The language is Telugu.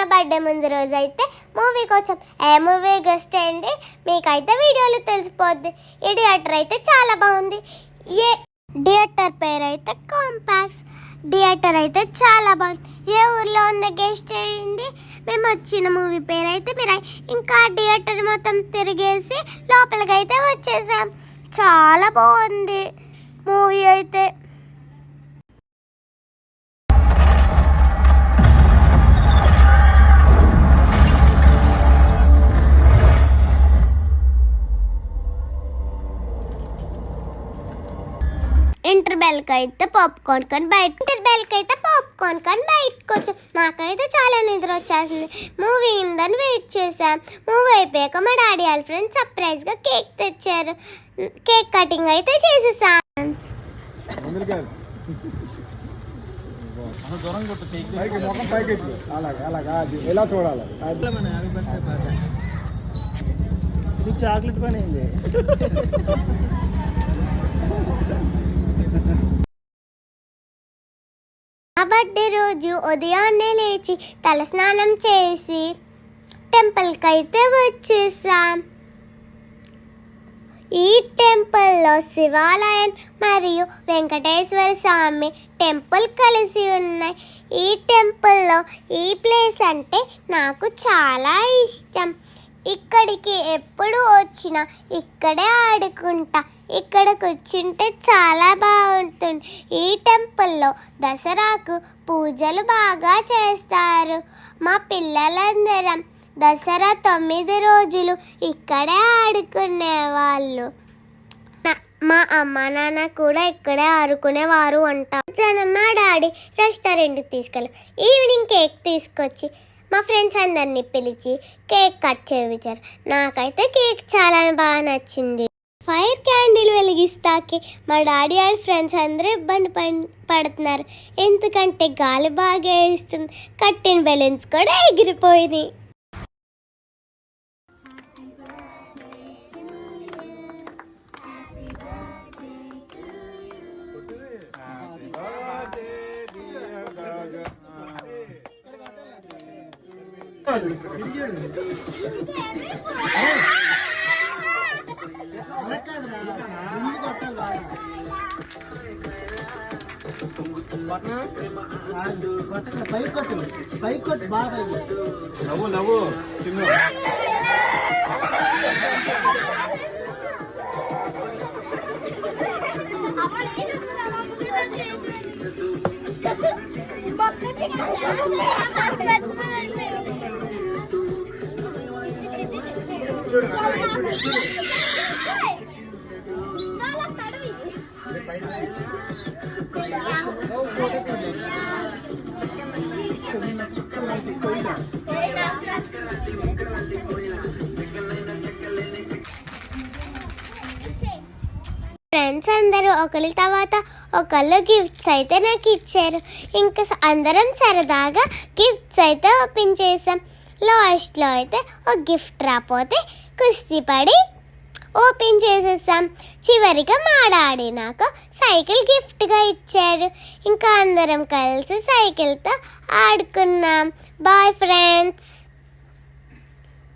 నా బర్త్డే ముందు రోజు అయితే మూవీకి వచ్చాం. ఏ మూవీ గెస్ట్ అయ్యండి, మీకైతే వీడియోలో తెలిసిపోద్ది. ఈ థియేటర్ అయితే చాలా బాగుంది. థియేటర్ పేరు అయితే కాంపాక్స్. థియేటర్ అయితే చాలా బాగుంది. ఏ ఊర్లో ఉన్న గెస్ట్ అయ్యింది. మేము వచ్చిన మూవీ పేరు అయితే మీరు ఇంకా థియేటర్ మొత్తం తిరిగేసి లోపలికి అయితే వచ్చేసాం. చాలా బాగుంది మూవీ అయితే. ఇంటర్బెల్కి అయితే పాప్కార్న్ కొని బయటకు వచ్చాం. నాకైతే చాలా నిద్ర వచ్చేసింది. మూవీ ఉందని వెయిట్ చేసాం. మూవీ అయిపోయాక మా డాడీ వాళ్ళ ఫ్రెండ్స్ సర్ప్రైజ్గా కేక్ తెచ్చారు. కేక్ కటింగ్ అయితే చేసేసాం. చాక్లెట్ పని అయింది. నా బర్త్డే రోజు ఉదయాన్నే లేచి తలస్నానం చేసి టెంపుల్కి అయితే వచ్చేసాం. ఈ టెంపుల్లో శివాలయం మరియు వెంకటేశ్వర స్వామి టెంపుల్ కలిసి ఉన్నాయి. ఈ టెంపుల్లో ఈ ప్లేస్ అంటే నాకు చాలా ఇష్టం. ఇక్కడికి ఎప్పుడు వచ్చినా ఇక్కడే ఆడుకుంటా. ఇక్కడ కూర్చుంటే చాలా బాగుంటుంది. ఈ టెంపుల్లో దసరాకు పూజలు బాగా చేస్తారు. మా పిల్లలందరం దసరా 9 రోజులు ఇక్కడే ఆడుకునేవాళ్ళు. మా అమ్మ నాన్న కూడా ఇక్కడే ఆడుకునేవారు అంట. మా డాడీ రెస్టారెంట్కి తీసుకెళ్ళి ఈవినింగ్ కేక్ తీసుకొచ్చి మా ఫ్రెండ్స్ అందరినీ పిలిచి కేక్ కట్ చేయించారు. నాకైతే కేక్ చాలా బాగా నచ్చింది. ఫైర్ క్యాండిల్ వెలిగిస్తాకి మా డాడీ వాళ్ళ ఫ్రెండ్స్ అందరూ ఇబ్బంది పడుతున్నారు. ఎందుకంటే గాలి బాగా వేస్తుంది. కట్టిన బెలూన్స్ కూడా ఎగిరిపోయినాయి. పైకొట్టు బాగా నవ్వు ఫ్రెండ్స్ అందరూ ఒకరి తర్వాత ఒకళ్ళు గిఫ్ట్స్ అయితే నాకు ఇచ్చారు. ఇంకా అందరం సరదాగా గిఫ్ట్స్ అయితే ఓపెన్ చేసాం. లాస్ట్లో అయితే ఒక గిఫ్ట్ రాకపోతే కుస్తీ పడి ఓపెన్ చేసేసాం. చివరిగా మా డాడీ నాకు సైకిల్ గిఫ్ట్గా ఇచ్చారు. ఇంకా అందరం కలిసి సైకిల్తో ఆడుకున్నాం. Bye friends.